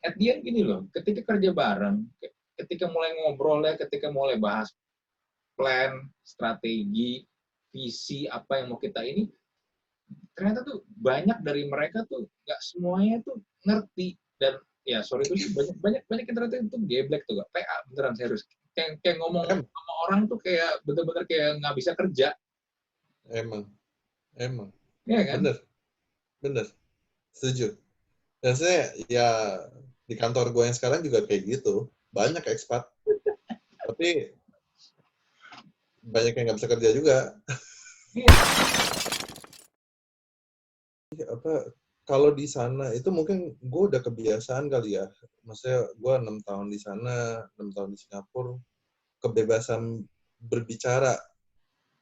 at the end gini loh, ketika kerja bareng, ketika mulai ngobrol ya, ketika mulai bahas plan, strategi, visi apa yang mau kita ini, ternyata tuh banyak dari mereka tuh nggak semuanya tuh ngerti. Dan ya sorry itu sih banyak banyak banyak yang ternyata itu geblek tuh, PA beneran serius. Kayak ngomong Em, sama orang tuh kayak bener-bener kayak nggak bisa kerja, emang, emang, ya kan? bener, bener, setuju. Dan saya ya di kantor gue yang sekarang juga kayak gitu, banyak ekspat, tapi banyak yang nggak bisa kerja juga. Iya. Apa kalau di sana itu mungkin gue udah kebiasaan kali ya. Maksudnya gue 6 tahun di sana, 6 tahun di Singapura, kebebasan berbicara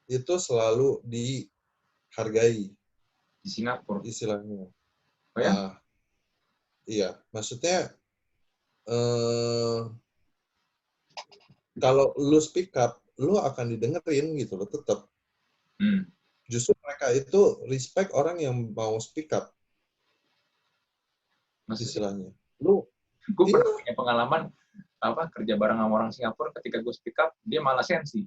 itu selalu dihargai Di Singapura. istilahnya. Oh ya? Ah, iya, maksudnya eh, kalau lu speak up, lu akan didengerin gitu loh tetap. Hmm. Justru mereka itu respect orang yang mau speak up Maksudnya, istilahnya. Lu gue pernah iya. punya pengalaman apa kerja bareng sama orang Singapura, ketika gue speak up, dia malah sensi.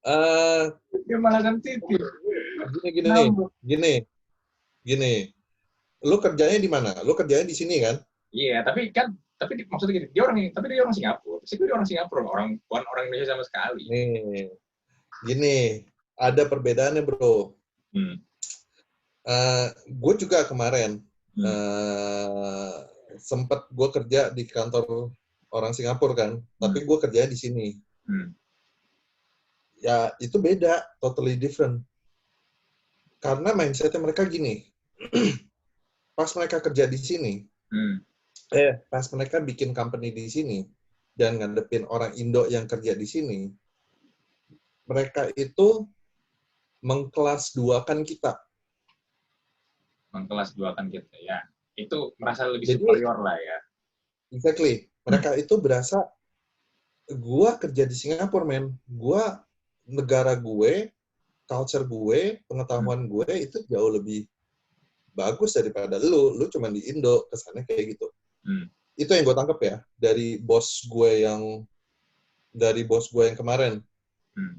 eh Dia malah sensitif. gini gini nih, Ngambek. gini gini. Lu kerjanya di mana? Lu kerjanya di sini kan? Iya, maksudnya gini, dia orang Singapura. Terus dia orang Singapura, bukan orang Indonesia sama sekali. Nih, gini, ada perbedaannya bro. Hmm. Gue juga kemarin Hmm. sempet gue kerja di kantor orang Singapura kan, Hmm. tapi gue kerjanya di sini. Hmm. Ya itu beda, totally different. Karena mindsetnya mereka gini, pas mereka kerja di sini, Hmm. pas mereka bikin company di sini dan ngadepin orang Indo yang kerja di sini, mereka itu mengkelas duakan kita. Mengkelas dua kan gitu ya. Itu merasa lebih Jadi superior lah ya. exactly, mereka itu berasa gua kerja di Singapura men, gua negara gue, culture gue, Hmm. pengetahuan gue itu jauh lebih bagus daripada lu cuma di Indo, kesannya kayak gitu. Hmm. Itu yang gue tangkap ya dari bos gue yang kemarin, Hmm.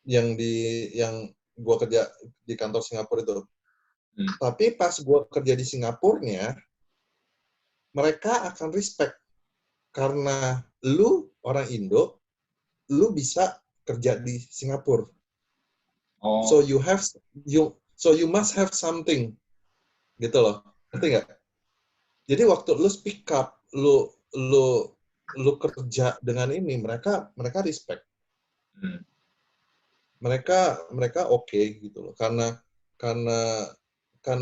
yang gue kerja di kantor Singapura itu. Hmm. Tapi pas gue kerja di Singapurnya, mereka akan respect karena lu orang Indo, lu bisa kerja di Singapura. So Oh. you must have something gitu loh. Ngerti nggak? Jadi waktu lu speak up, lu lu kerja dengan ini, mereka respect. Hmm. Mereka oke gitu loh. Karena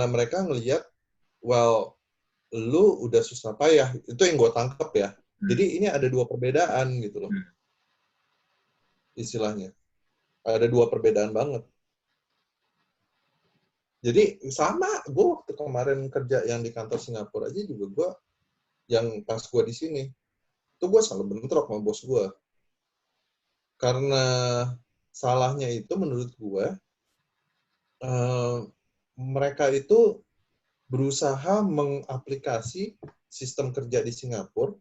mereka ngelihat well lu udah susah payah. Itu yang gue tangkap ya. Hmm. Jadi ini ada dua perbedaan gitu loh Hmm. istilahnya. Ada dua perbedaan banget. Jadi sama, gue waktu kemarin kerja yang di kantor Singapura aja juga gue, yang pas gue di sini, itu gue selalu bentrok sama bos gue. Karena salahnya itu menurut gue, eh, mereka itu berusaha mengaplikasi sistem kerja di Singapura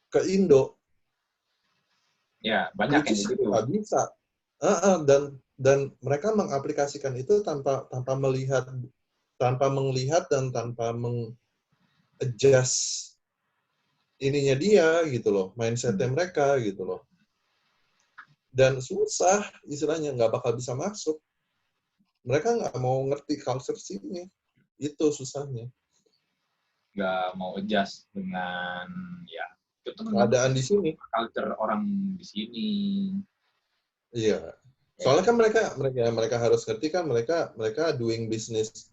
ke Indo, Ya, banyak which yang is begitu. nggak bisa. Dan mereka mengaplikasikan itu tanpa melihat dan tanpa adjust ininya dia gitu loh, mindsetnya Hmm. mereka gitu loh. Dan susah istilahnya, nggak bakal bisa masuk. Mereka nggak mau ngerti culture sini, itu susahnya. Nggak mau adjust dengan ya itu tergantung Keadaan di sini, culture orang di sini, iya. ya Soalnya kan. kan mereka harus ngerti kan, mereka mereka doing business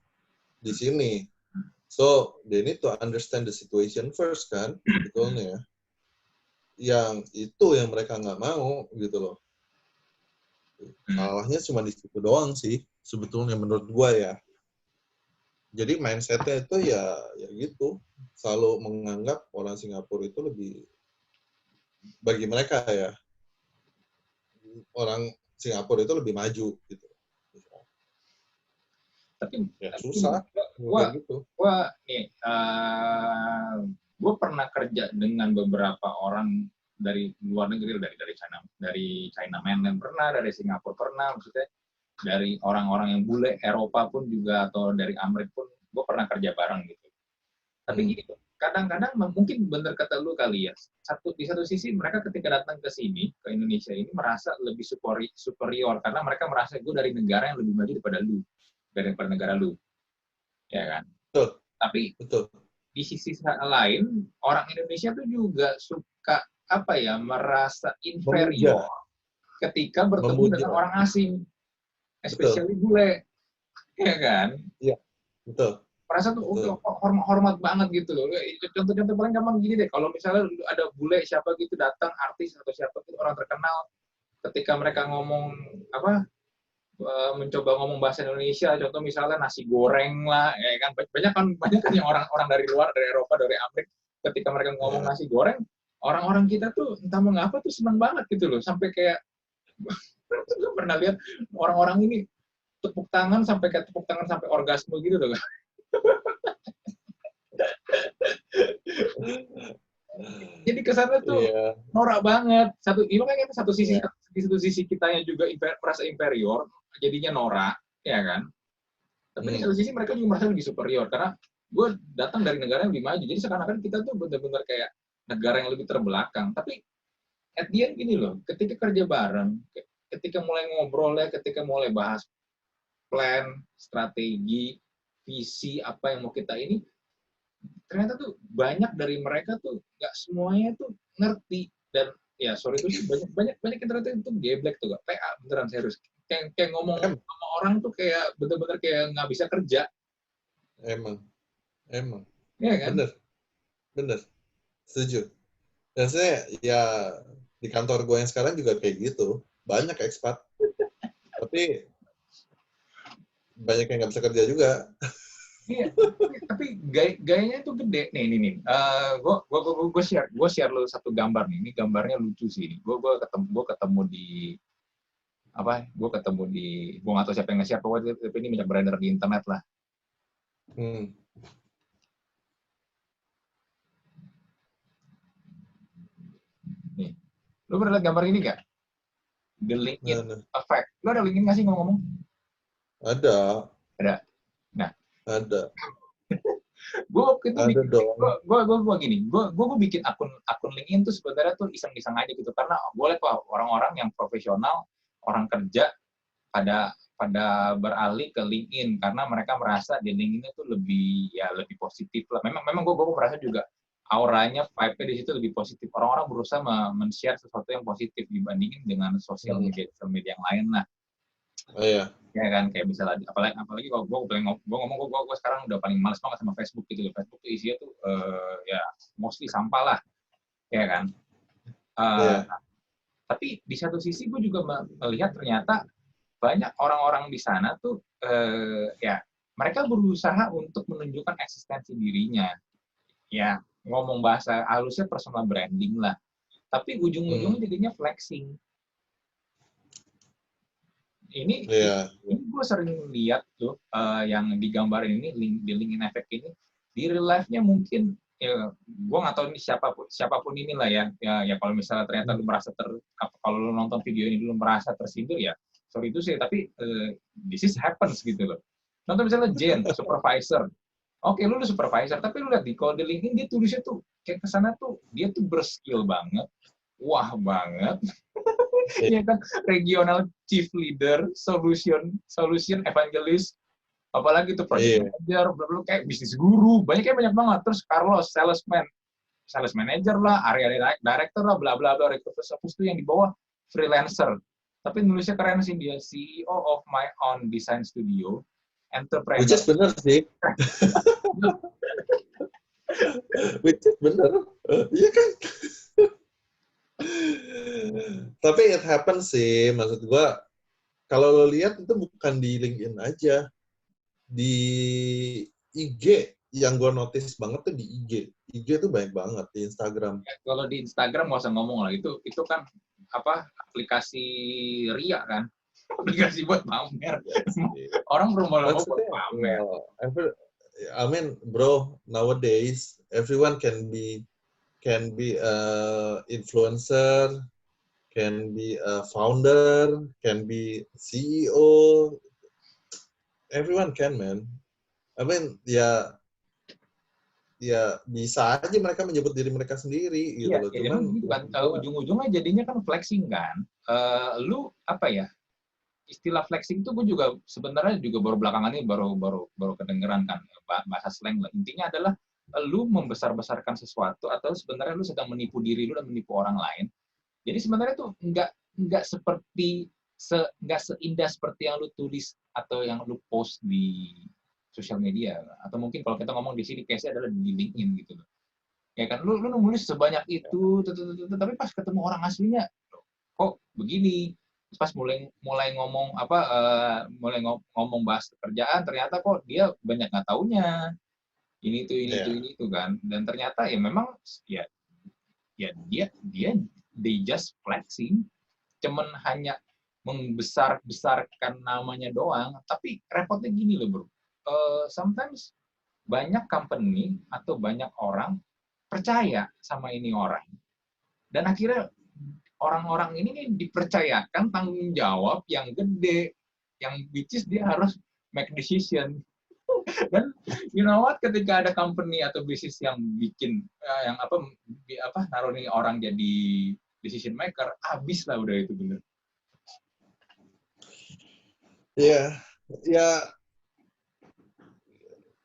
di sini. So they need to understand the situation first kan, sebetulnya. Yang itu yang mereka nggak mau gitu loh. Hmm. Salahnya cuma di situ doang sih, sebetulnya menurut gua ya. Jadi mindsetnya itu ya gitu, selalu menganggap orang Singapura itu lebih, bagi mereka ya, orang Singapura itu lebih maju gitu. Tapi Ya susah. gua Gitu. gua nih gue pernah kerja dengan beberapa orang dari luar negeri, dari China mainland pernah, dari Singapura pernah, maksudnya dari orang-orang yang bule Eropa pun juga, atau dari Amerika pun gue pernah kerja bareng gitu. Tapi gini, kadang-kadang mungkin bener kata lu kali ya, di satu sisi mereka ketika datang ke sini, ke Indonesia ini, merasa lebih superior karena mereka merasa gue dari negara yang lebih maju daripada negara lu, ya kan? Betul, Tapi betul. di sisi lain, orang Indonesia tuh juga suka apa ya, merasa inferior Memuja, ketika bertemu dengan memuja. orang asing, Betul. especially bule, ya kan? Iya, betul, Merasa tuh betul. hormat banget gitu loh. Contoh-contoh paling gampang gini deh, kalau misalnya ada bule siapa gitu datang, artis atau siapa gitu orang terkenal, ketika mereka ngomong apa, mencoba ngomong bahasa Indonesia, contoh misalnya nasi goreng lah, ya kan, banyak kan yang orang-orang dari luar, dari Eropa, dari Amerika, ketika mereka ngomong Ya. nasi goreng, orang-orang kita tuh entah mengapa tuh senang banget gitu loh, sampai kayak gue pernah lihat orang-orang ini tepuk tangan sampai orgasme gitu loh. Jadi kesannya tuh Iya, norak banget. Ini kan iya. di satu sisi kitanya juga merasa inferior, jadinya norak, ya kan? Tapi di Hmm. satu sisi mereka juga merasa lebih superior karena gue datang dari negara yang lebih maju. Jadi seakan-akan kita tuh benar-benar kayak negara yang lebih terbelakang. Tapi at the end gini loh, ketika kerja bareng, ketika mulai ngobrol ya, ketika mulai bahas plan, strategi, visi apa yang mau kita ini, ternyata tuh banyak dari mereka tuh nggak semuanya tuh ngerti. Dan ya sorry itu sih, banyak banyak banyak yang ternyata itu geblek tuh, gak PA beneran serius, kayak ngomong Em, sama orang tuh kayak bener-bener kayak nggak bisa kerja, emang, emang. ya kan? Bener, bener. Setuju. Dan saya, ya, di kantor gue yang sekarang juga kayak gitu. Banyak ekspat, tapi banyak yang nggak bisa kerja juga. Iya, tapi gayanya itu gede. Nih. Gue share lu satu gambar nih. Ini gambarnya lucu sih. Gue ketemu di apa? Gue nggak tahu siapa yang nge-share, pokoknya tapi ini banyak beredar di internet lah. Hmm. Nih, lu pernah lihat gambar ini gak? The LinkedIn Nah, nah. Effect. Lu ada LinkedIn nggak sih ngomong-ngomong? Ada, Ada. Nah, ada, gue waktu itu ada bikin, dong. gue gini, gue bikin akun LinkedIn tuh sebenarnya tuh iseng-iseng aja gitu, karena boleh tuh orang-orang yang profesional, orang kerja pada pada beralih ke LinkedIn karena mereka merasa di LinkedIn itu lebih positif lah. Memang gue merasa juga auranya, vibe-nya di situ lebih positif. Orang-orang berusaha men-share sesuatu yang positif dibandingin dengan sosial Hmm. media yang lain lah. Oh, ya. Ya kan, kayak misalnya apalagi kalau gue ngomong, gue sekarang udah paling males banget sama Facebook gitu. Facebook tuh isinya tuh ya mostly sampah lah, ya kan. Uh, Iya. tapi di satu sisi gue juga melihat ternyata banyak orang-orang di sana tuh ya mereka berusaha untuk menunjukkan eksistensi dirinya, ya ngomong bahasa halusnya personal branding lah, tapi Hmm. ujung-ujungnya jadinya flexing. ini Iya. ini gue sering lihat tuh yang digambarin ini di LinkedIn Effect ini di real life-nya mungkin ya, gue nggak tahu ini siapapun inilah ya kalau misalnya ternyata lu merasa kalau lu nonton video ini lu merasa tersindir ya sorry itu sih, tapi this is happens gitu loh. Contoh misalnya Jen supervisor, oke lu supervisor tapi lu lihat kalau di LinkedIn dia tulisnya tuh kayak kesana tuh dia tuh berskill banget, wah banget, Iya. ya kan, regional chief leader, solution evangelist, apalagi itu project Iya. manager, belum kayak bisnis guru, banyak banget. Terus Carlos sales manager lah, area director lah, bla bla bla, recruiter service itu yang di bawah freelancer. Tapi nulisnya keren sih, dia CEO of my own design studio, Which entrepreneur. is bener sih. Which is bener. Iya kan? Tapi it happens sih. Maksud gua, kalau lo lihat itu bukan di LinkedIn aja. Di IG yang gue notice banget tuh di IG. IG tuh banyak banget di Instagram. Kalau di Instagram nggak usah ngomong lah, itu kan apa aplikasi ria kan. Aplikasi buat pamer. Yes. Orang berlomba-lomba buat Maksudnya, pamer. I mean, bro, nowadays everyone can be influencer, can be a founder, can be CEO. Everyone can, man. I mean, ya bisa aja mereka menyebut diri mereka sendiri gitu Iya, loh. ya Cuman emang gitu kan. Ujung-ujungnya jadinya kan flexing kan. Lu apa ya? Istilah flexing tuh gue juga sebenarnya juga baru belakangan ini baru kedengeran kan bahasa slang lah. Intinya adalah lu membesar-besarkan sesuatu atau sebenarnya lu sedang menipu diri lu dan menipu orang lain. Jadi sebenarnya tuh nggak seperti nggak seindah seperti yang lu tulis atau yang lu post di sosial media, atau mungkin kalau kita ngomong di sini case-nya adalah di LinkedIn gitu loh. Ya kan lu nulis sebanyak itu tapi pas ketemu orang aslinya kok begini. Pas mulai ngomong ngomong bahas pekerjaan, ternyata kok dia banyak nggak taunya Yeah. ini itu kan. Dan ternyata ya memang ya dia they just flexing, cuman hanya membesar-besarkan namanya doang. Tapi repotnya gini loh bro, sometimes banyak company atau banyak orang percaya sama ini orang, dan akhirnya orang-orang ini nih dipercayakan tanggung jawab yang gede, yang which is dia harus make decision. Dan you know what, ketika ada company atau bisnis yang bikin yang naruh nih orang jadi decision maker, habis lah udah itu bener. Iya, ya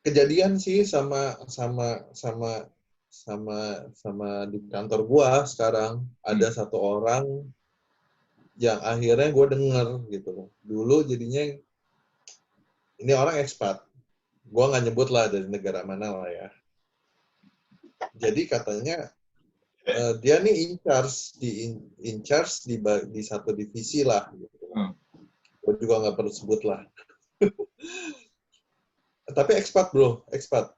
kejadian sih sama di kantor gua sekarang ada satu orang yang akhirnya gue denger gitu loh. Dulu jadinya ini orang expat, gua nggak nyebut lah dari negara mana lah ya. Jadi katanya dia nih in charge di satu divisi lah. Gitu. Gue juga nggak perlu sebut lah. Tapi expat bro, expat.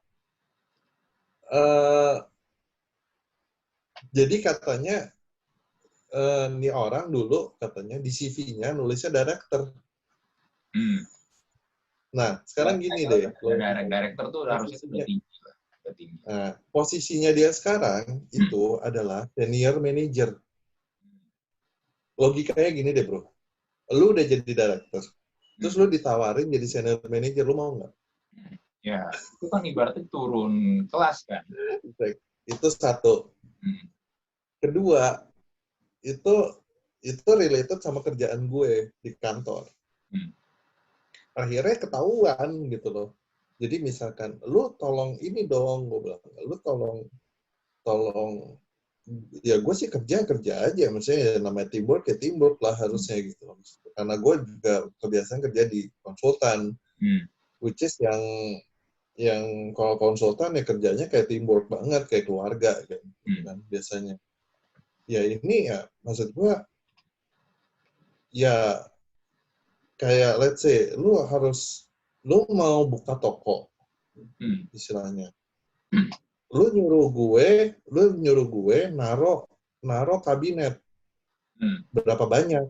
Jadi katanya nih orang dulu katanya di CV-nya nulisnya director. Nah, sekarang gini deh. Director tuh harusnya sudah tinggi. Nah, posisinya dia sekarang itu adalah senior manager. Logikanya gini deh bro. Lu udah jadi director. Terus lu ditawarin jadi senior manager, lu mau nggak? Ya, itu kan ibaratnya turun kelas kan. Itu satu. Kedua, itu related sama kerjaan gue di kantor. Akhirnya ketahuan gitu loh. Jadi misalkan, lu tolong ini dong, gue bilang, lu tolong, ya gue sih kerja aja, maksudnya namanya teamwork ya teamwork lah harusnya gitu loh. Karena gue juga kebiasaan kerja di konsultan, which is yang kalau konsultan ya kerjanya kayak teamwork banget, kayak keluarga kan biasanya. Ya ini ya maksud gue ya kayak let's say lu mau buka toko istilahnya. Lu nyuruh gue naro kabinet berapa banyak.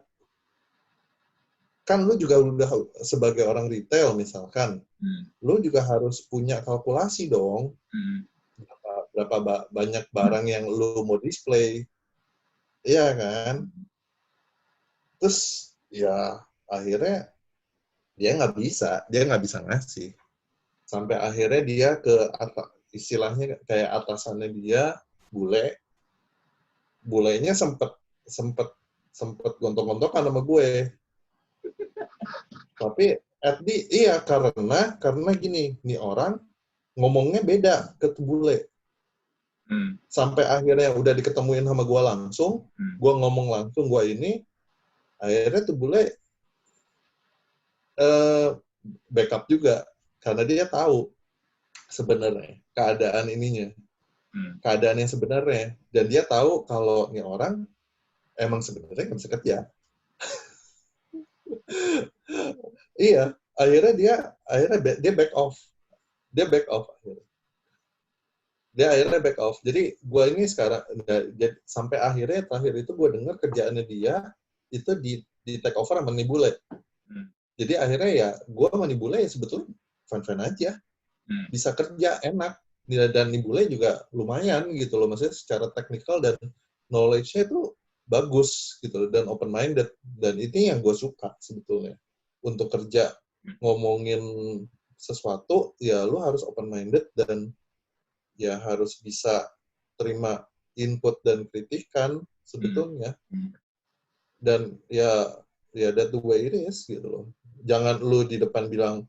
Kan lu juga udah sebagai orang retail misalkan, lu juga harus punya kalkulasi dong. Berapa banyak barang yang lu mau display. Iya kan? Terus ya akhirnya dia nggak bisa ngasih. Sampai akhirnya dia istilahnya kayak atasannya dia bulenya sempet gontok-gontokan sama gue. Tapi karena gini, nih orang ngomongnya beda ke bule. Sampai akhirnya udah diketemuin sama gue langsung, gue ngomong langsung akhirnya tuh bule backup juga karena dia tahu sebenarnya keadaan yang sebenarnya, dan dia tahu kalau nih orang emang sebenarnya nggak bisa kerja. Iya, akhirnya dia back off akhirnya back off. Jadi gue ini sekarang sampai akhirnya terakhir itu gue dengar kerjaannya dia itu di take over sama nih bule. Jadi akhirnya ya gue sama Nibule ya sebetulnya fine-fine aja. Bisa kerja enak. Dan Nibule juga lumayan gitu loh. Maksudnya secara teknikal dan knowledge-nya itu bagus gitu loh. Dan open-minded. Dan itu yang gue suka sebetulnya. Untuk kerja ngomongin sesuatu, ya lu harus open-minded dan ya harus bisa terima input dan kritikan sebetulnya. Dan ya that the way it is gitu loh. Jangan lu di depan bilang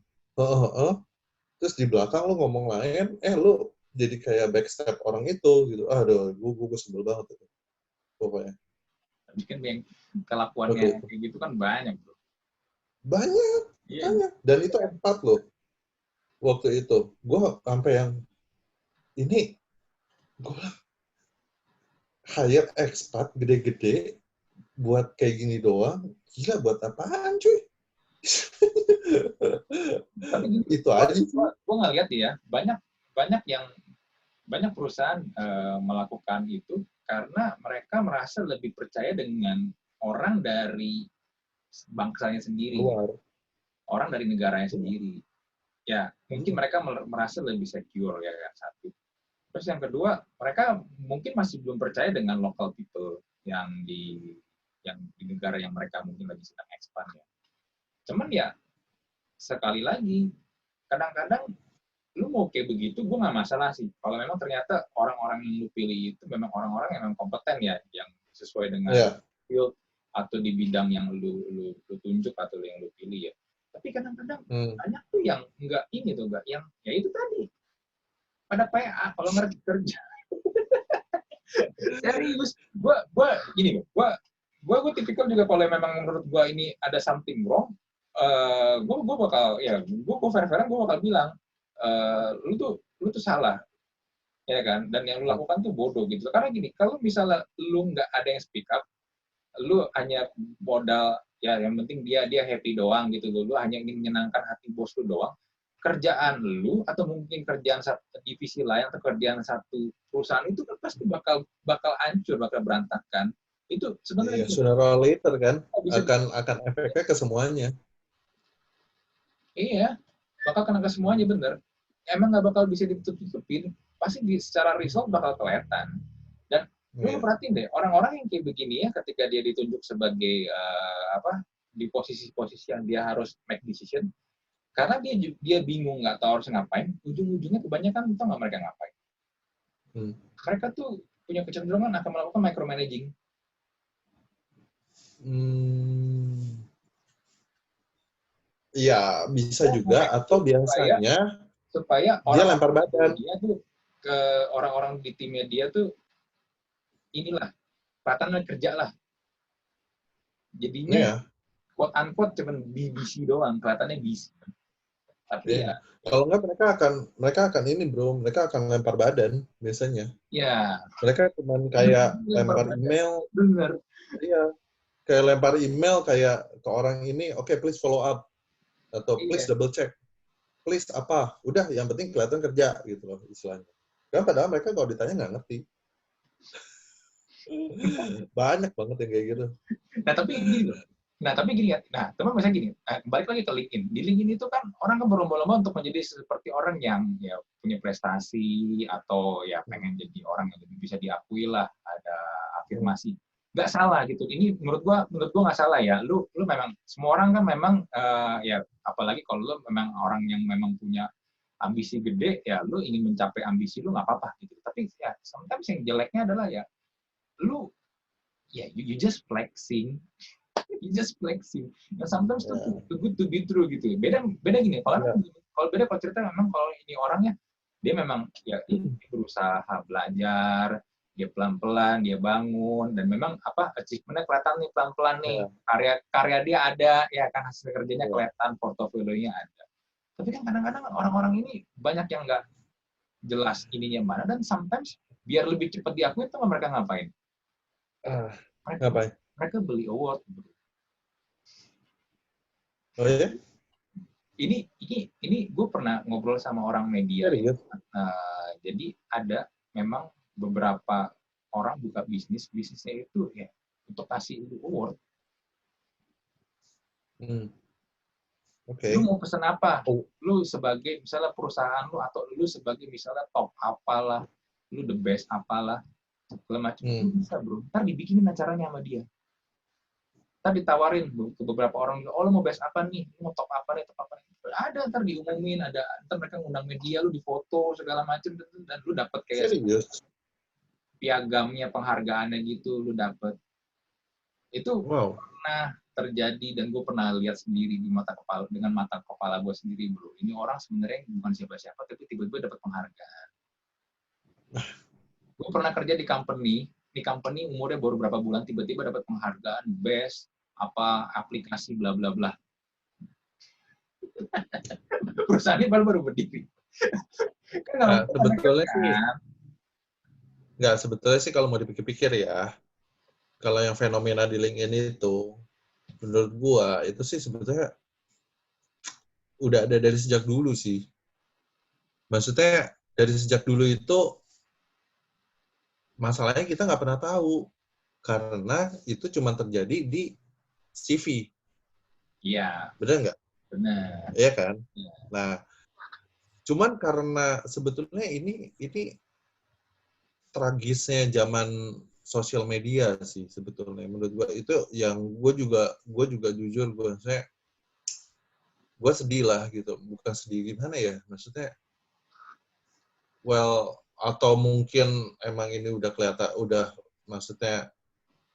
terus di belakang lu ngomong lain, lu jadi kayak backstab orang itu gitu. Aduh, gue sebel banget itu. Pokoknya. Tapi kan yang kelakuannya kayak gitu kan banyak, bro. Banyak. Dan itu empat loh. Waktu itu. Gue sampai yang ini gue hire expat gede-gede buat kayak gini doang. Gila, buat apaan cuy? Tapi gini, itu aja sih. Gue ngeliat ya, banyak perusahaan melakukan itu karena mereka merasa lebih percaya dengan orang dari bangsanya sendiri, orang dari negaranya sendiri. Ya, mungkin mereka merasa lebih secure ya kan, satu. Terus yang kedua, mereka mungkin masih belum percaya dengan local people yang di negara yang mereka mungkin lagi sedang expand ya. Cuman ya sekali lagi, kadang-kadang lu mau kayak begitu, gue nggak masalah sih. Kalau memang ternyata orang-orang yang lu pilih itu memang orang-orang yang memang kompeten ya, yang sesuai dengan skill atau di bidang yang lu tunjuk atau yang lu pilih ya. Tapi kadang-kadang banyak tuh yang nggak ini tuh, nggak yang ya itu tadi pada PA kalau ngerti kerja. Serius, gue tipikal juga kalau memang menurut gue ini ada something wrong, gue bakal ya gue fair-fairan gue bakal bilang lu tuh salah ya kan, dan yang lu lakukan tuh bodoh gitu. Karena gini, kalau misalnya lu nggak ada yang speak up, lu hanya modal ya yang penting dia happy doang gitu, lu hanya ingin menyenangkan hati bos lu doang, kerjaan lu atau mungkin kerjaan satu divisi lain atau kerjaan satu perusahaan itu kan pasti bakal hancur, bakal berantakan. Itu sebenarnya sooner or later kan akan efeknya ke semuanya. Iya, bakal kena ke semuanya, bener. Emang nggak bakal bisa ditutup-tutupin, pasti secara result bakal kelihatan. Dan lu perhatiin deh, orang-orang yang kayak begini ya, ketika dia ditunjuk sebagai di posisi-posisi yang dia harus make decision, karena dia bingung nggak tahu harus ngapain, ujung-ujungnya kebanyakan tau nggak mereka ngapain. Mereka tuh punya kecenderungan akan melakukan micromanaging. Iya, bisa juga. Atau biasanya supaya dia lempar badan. Dia tuh ke orang-orang di timnya dia tuh inilah, kelihatan kerja lah. Jadinya quote unquote cuman BBC doang, kelihatannya busy. Tapi ya kalau nggak mereka akan ini bro, mereka akan lempar badan biasanya. Ya. Mereka cuman kayak lempar email. Bener. Iya. Kayak lempar email kayak ke orang ini, oke, please follow up atau please double check. Please apa? Udah, yang penting kelihatan kerja gitu loh istilahnya. Kan padahal mereka kalau ditanya nggak ngerti. Banyak banget yang kayak gitu. Nah tapi gini ya. Nah, teman misalnya gini, balik lagi ke LinkedIn. Di LinkedIn itu kan orang kan berlomba-lomba untuk menjadi seperti orang yang ya punya prestasi atau ya pengen jadi orang yang lebih bisa diakui lah, ada afirmasi. Nggak salah gitu. Ini menurut gua nggak salah ya. Lu memang semua orang kan memang ya apalagi kalau lu memang orang yang memang punya ambisi gede, ya lu ingin mencapai ambisi lu nggak apa-apa gitu. Tapi ya sometimes yang jeleknya adalah ya lu ya you just flexing. You just flexing. Nah, sometimes too good to be true gitu. Beda gini. Kalau cerita memang kalau ini orangnya dia memang ya berusaha belajar, dia pelan-pelan, dia bangun dan memang achievement-nya kelihatan nih pelan-pelan nih. Karya dia ada, ya kan hasil kerjanya kelihatan, portofolionya ada. Tapi kan kadang-kadang orang-orang ini banyak yang nggak jelas ininya mana dan sometimes biar lebih cepat diakui itu mereka ngapain? Mereka beli award. Oh ya? Ini gue pernah ngobrol sama orang media. Jadi ada memang beberapa orang buka bisnisnya itu ya untuk kasih award. Lu Oke. mau pesan apa? Oh, Lu sebagai misalnya perusahaan lu atau lu sebagai misalnya top apalah, lu the best apalah, segala macam. Lu hmm. bisa bro, ntar dibikinin acaranya sama dia. Ntar ditawarin ke beberapa orang, oh lu mau best apa nih? Lu mau top apa nih, top apa nih? Ada, ntar diumumin, ada, ntar mereka ngundang media, lu difoto segala macam, dan lu dapet kayak Serius? piagamnya, penghargaannya gitu, lu dapet. Itu Wow. pernah terjadi dan gue pernah lihat sendiri di mata kepala, dengan mata kepala gue sendiri bro. Ini orang sebenarnya bukan siapa-siapa, tapi tiba-tiba dapat penghargaan. Gue pernah kerja di company umurnya baru berapa bulan, tiba-tiba dapat penghargaan best apa aplikasi bla bla bla. Perusahaan ini baru berdiri. Kan nggak Nah, mungkin sebetulnya sih, kan? sebetulnya sih kalau mau dipikir-pikir ya, kalau yang fenomena di LinkedIn itu, menurut gua itu sih sebetulnya udah ada dari sejak dulu sih. Maksudnya dari sejak dulu itu masalahnya kita nggak pernah tahu karena itu cuma terjadi di CV, Iya, benar nggak? benar. Iya kan? Ya. Nah, cuman karena sebetulnya ini tragisnya zaman sosial media sih sebetulnya. Menurut gua itu yang gue juga jujur gue sedih lah gitu. Bukan sedih gimana ya? Maksudnya atau mungkin emang ini udah kelihatan udah maksudnya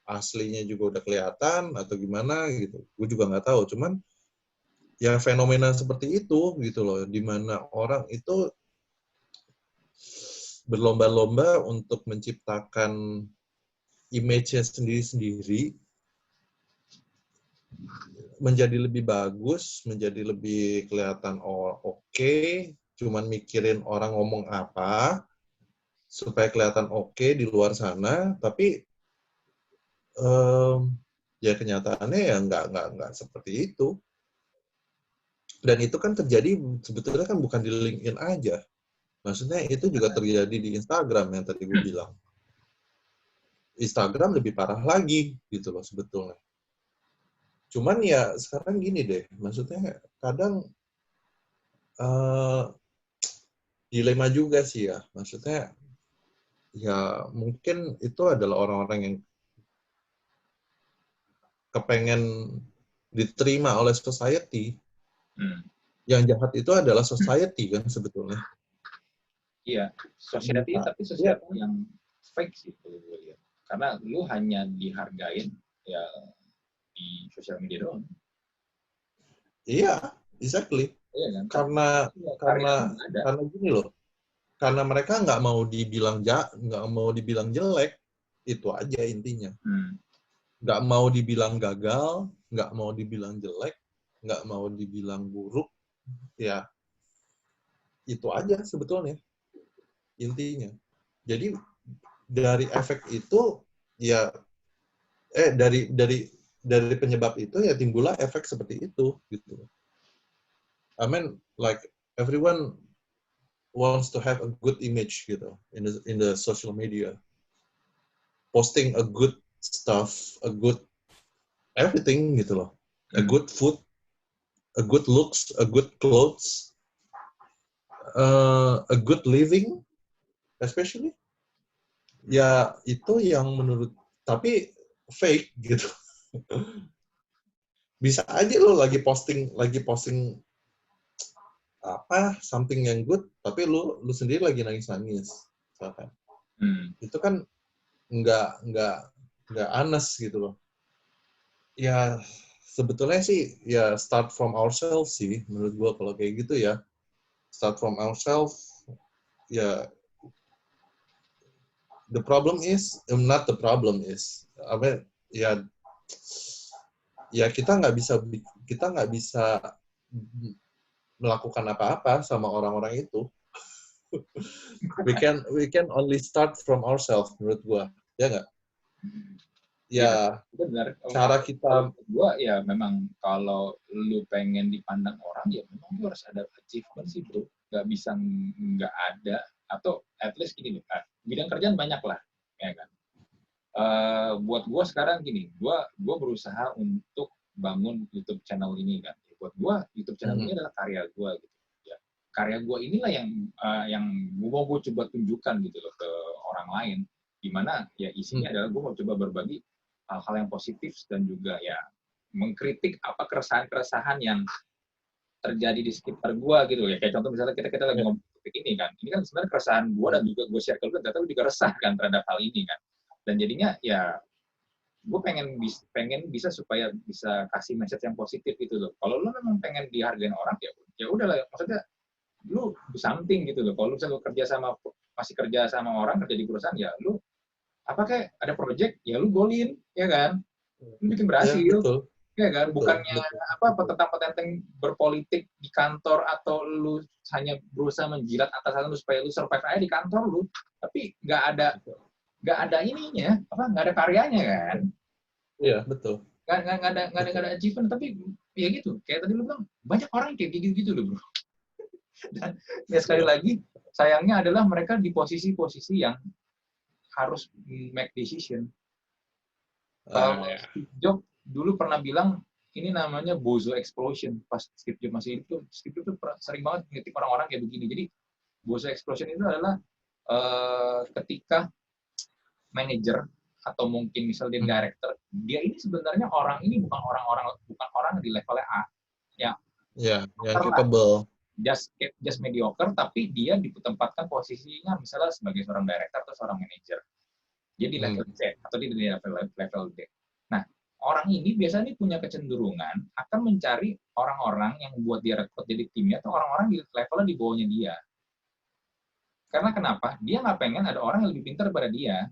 aslinya juga udah kelihatan atau gimana gitu. Gue juga nggak tahu. Cuman ya fenomena seperti itu gitu loh, di mana orang itu berlomba-lomba untuk menciptakan image-nya sendiri-sendiri menjadi lebih bagus, menjadi lebih kelihatan oke, cuman mikirin orang ngomong apa supaya kelihatan oke di luar sana, tapi ya kenyataannya ya nggak seperti itu. Dan itu kan terjadi sebetulnya kan bukan di LinkedIn aja. Maksudnya itu juga terjadi di Instagram yang tadi gue bilang. Instagram lebih parah lagi gitu loh sebetulnya. Cuman ya sekarang gini deh, maksudnya kadang uh, dilema juga sih ya. Maksudnya ya mungkin itu adalah orang-orang yang kepengen diterima oleh society. Hmm. Yang jahat itu adalah society kan sebetulnya. Iya, society Bisa. tapi Iya society kan? yang fake sih kalau gue lihat. Karena lu hanya dihargain ya di sosial media doang. Iya, exactly. Iya kan? Tapi Karena ya, karya lu karena nggak ada. karena gini loh. Karena mereka nggak mau dibilang jelek, itu aja intinya. Hmm. Nggak mau dibilang gagal, nggak mau dibilang jelek, nggak mau dibilang buruk, ya itu aja sebetulnya intinya. Jadi dari efek itu ya dari penyebab itu ya timbullah efek seperti itu gitu. I mean like everyone wants to have a good image gitu in the social media. Posting a good stuff, a good everything gitu loh. A Hmm. good food, a good looks, a good clothes, a good living, especially. Ya itu yang menurut tapi fake gitu. Bisa aja lo lagi posting apa something yang good, tapi lu sendiri lagi nangis-nangis, misalkan. Hmm. Itu kan nggak anes gitu loh. Ya sebetulnya sih ya start from ourselves sih menurut gua kalau kayak gitu ya. Start from ourselves ya the problem is not the problem is apa ya ya kita nggak bisa melakukan apa-apa sama orang-orang itu. We can only start from ourselves menurut gua ya nggak Iya, ya benar. cara Kalau kita gue ya memang kalau lu pengen dipandang orang ya memang lu harus ada achievement sih bro. Gak bisa nggak ada atau at least gini nih, bidang kerjaan banyak lah, ya kan. Buat gue sekarang gini, gue berusaha untuk bangun YouTube channel ini kan, itu buat gue YouTube channel ini adalah karya gue gitu ya. Karya gue inilah yang mau gue coba tunjukkan gitu loh ke orang lain, dimana ya isinya adalah gue mau coba berbagi hal-hal yang positif dan juga ya mengkritik apa keresahan-keresahan yang terjadi di sekitar gue gitu ya. Kayak contoh misalnya kita lagi ngomong topik ini kan, ini kan sebenarnya keresahan gue dan juga gue share ke lu, dan ternyata lu juga resah kan terhadap hal ini kan, dan jadinya ya gue pengen bisa supaya bisa kasih message yang positif gitu loh. Kalau lu memang pengen dihargain orang ya udahlah, maksudnya lu do something gitu loh. Kalau lu misalnya masih kerja sama orang, kerja di perusahaan, ya lu apa kayak ada project ya lu golin ya kan, lu bikin berhasil ya kan, bukannya tentang petenteng berpolitik di kantor atau lu hanya berusaha menjilat atasan lu supaya lu survive aja di kantor lu, tapi nggak ada ininya, nggak ada karyanya kan. Iya, betul. Nggak ada achievement, tapi ya gitu, kayak tadi lu bilang, banyak orang kayak gitu loh bro. Dan ya sekali lagi, sayangnya adalah mereka di posisi-posisi yang harus make decision. Steve Jobs dulu pernah bilang, ini namanya bozo explosion. Pas Steve Jobs masih itu, Steve Jobs tuh sering banget ngetik orang-orang kayak begini. Jadi bozo explosion itu adalah ketika manajer atau mungkin misalnya director, dia ini sebenarnya orang ini bukan orang di levelnya A, yang capable, just mediocre, tapi dia ditempatkan posisinya misalnya sebagai seorang director atau seorang manajer. Jadi level C atau di level D. Nah, orang ini biasanya punya kecenderungan akan mencari orang-orang yang buat dia rekrut jadi timnya atau orang-orang di levelnya di bawahnya dia. Karena kenapa? Dia nggak pengen ada orang yang lebih pintar daripada dia.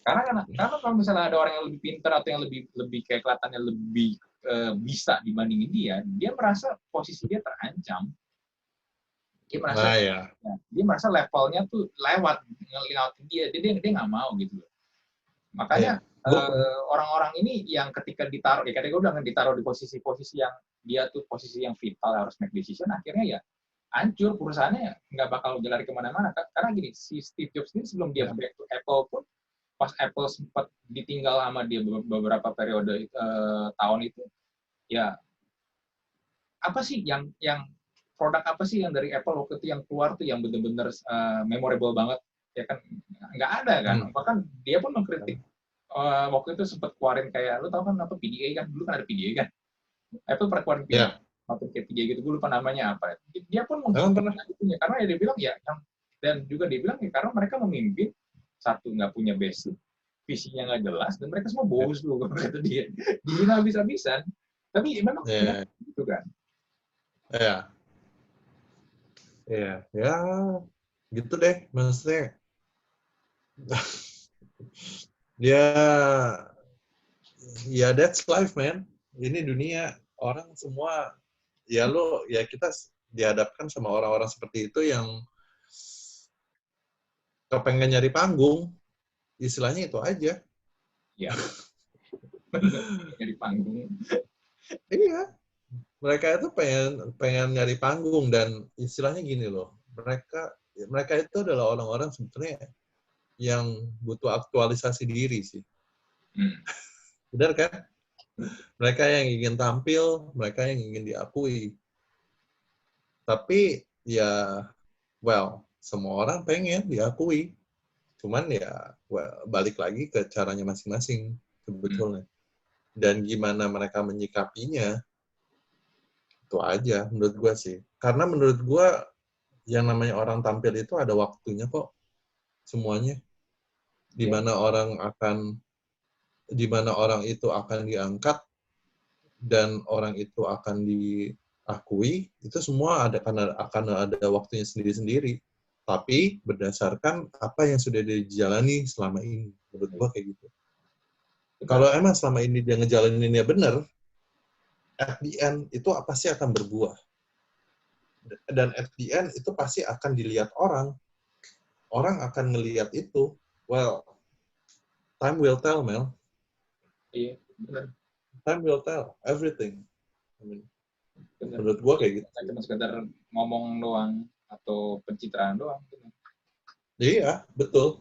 Karena kalau misalnya ada orang yang lebih pintar atau yang lebih kayak kelihatannya lebih bisa dibandingin dia merasa posisi dia terancam. Dia merasa levelnya tuh ngelewatin dia. Dia nggak mau gitu. Makanya orang-orang ini yang ketika ditaruh, ya kayak gue bilang, ditaruh di posisi-posisi yang dia tuh posisi yang vital harus make decision, akhirnya ya hancur perusahaannya, nggak bakal lari kemana-mana. Karena gini, si Steve Jobs ini sebelum dia back to Apple pun, pas Apple sempat ditinggal sama dia beberapa periode tahun itu, ya apa sih yang produk apa sih yang dari Apple waktu itu yang keluar tuh yang benar-benar memorable banget, ya kan nggak ada kan. Bahkan dia pun mengkritik waktu itu sempat keluarin kayak, lu tau kan apa PDA kan, dulu kan ada PDA kan, Apple pernah keluarin PDA kayak PDA gitu, gue lupa namanya apa. Dia pun mengkritik itunya karena ya dia bilang ya, dan juga dia bilang ya karena mereka memimpin satu nggak punya basic, visinya nggak jelas, dan mereka semua bozo kata dia, dihina habis-habisan. Tapi memang gitu kan. Ya, gitu deh, maksudnya. Ya, that's life, man. Ini dunia, orang semua, ya kita dihadapkan sama orang-orang seperti itu yang kepengen nyari panggung, istilahnya itu aja. Ya, nyari panggung. Iya. Mereka itu pengen nyari panggung, dan istilahnya gini loh, mereka itu adalah orang-orang sebetulnya yang butuh aktualisasi diri sih. Benar kan? Mereka yang ingin tampil, mereka yang ingin diakui. Tapi ya, semua orang pengen diakui. Cuman ya, balik lagi ke caranya masing-masing sebetulnya. Dan gimana mereka menyikapinya, itu aja menurut gue sih. Karena menurut gue yang namanya orang tampil itu ada waktunya kok, semuanya. Di mana orang itu akan diangkat dan orang itu akan diakui, itu semua akan ada waktunya sendiri-sendiri. Tapi berdasarkan apa yang sudah dijalani selama ini, menurut gue kayak gitu. Kalau emang selama ini dia ngejalaninnya benar, at the end itu pasti akan berbuah. Dan at the end itu pasti akan dilihat orang. Orang akan ngelihat itu. Well, time will tell, Mel. Iya, benar. Time will tell everything. Menurut gua kayak gitu. Cuma sekedar ngomong doang atau pencitraan doang. Iya, betul.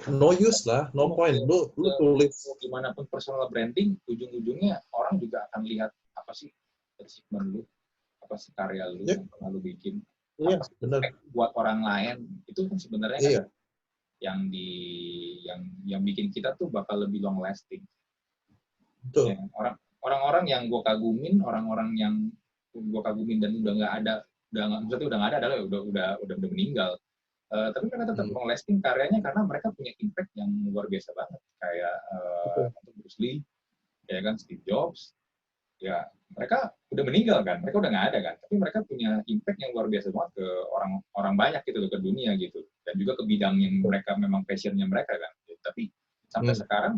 No use lah, no point. Lu tulis gimana pun personal branding, ujung-ujungnya orang juga akan lihat apa sih achievement lu, apa sih karya lu Iya. yang pernah lu bikin, Iya, apa sih benar. impact buat orang lain, itu kan sebenarnya Iya. kan yang bikin kita tuh bakal lebih long lasting. Betul. Ya, orang-orang yang gue kagumin, orang-orang yang gue kagumin dan udah nggak ada, maksudnya udah nggak ada adalah udah meninggal. Tapi mereka tetap long lasting karyanya karena mereka punya impact yang luar biasa banget. Kayak Bruce Lee, ya kan, Steve Jobs, ya mereka udah meninggal kan, mereka udah nggak ada kan, tapi mereka punya impact yang luar biasa banget ke orang banyak gitu, ke dunia gitu, dan juga ke bidang yang mereka memang passionnya mereka kan. Tapi sampai sekarang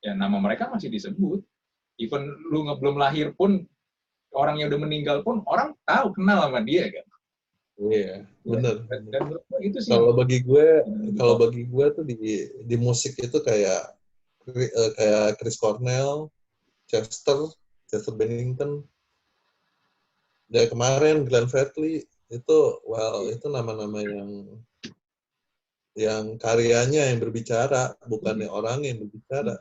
ya nama mereka masih disebut, even lu belum lahir pun, orang yang udah meninggal pun orang tahu, kenal sama dia kan. Iya, benar. Dan menurut gue itu sih Kalau bagi gue tuh di musik itu kayak Chris Cornell, Chester Bennington, dari kemarin Glenn Fredly itu, itu nama-nama yang karyanya yang berbicara, bukannya orang yang berbicara.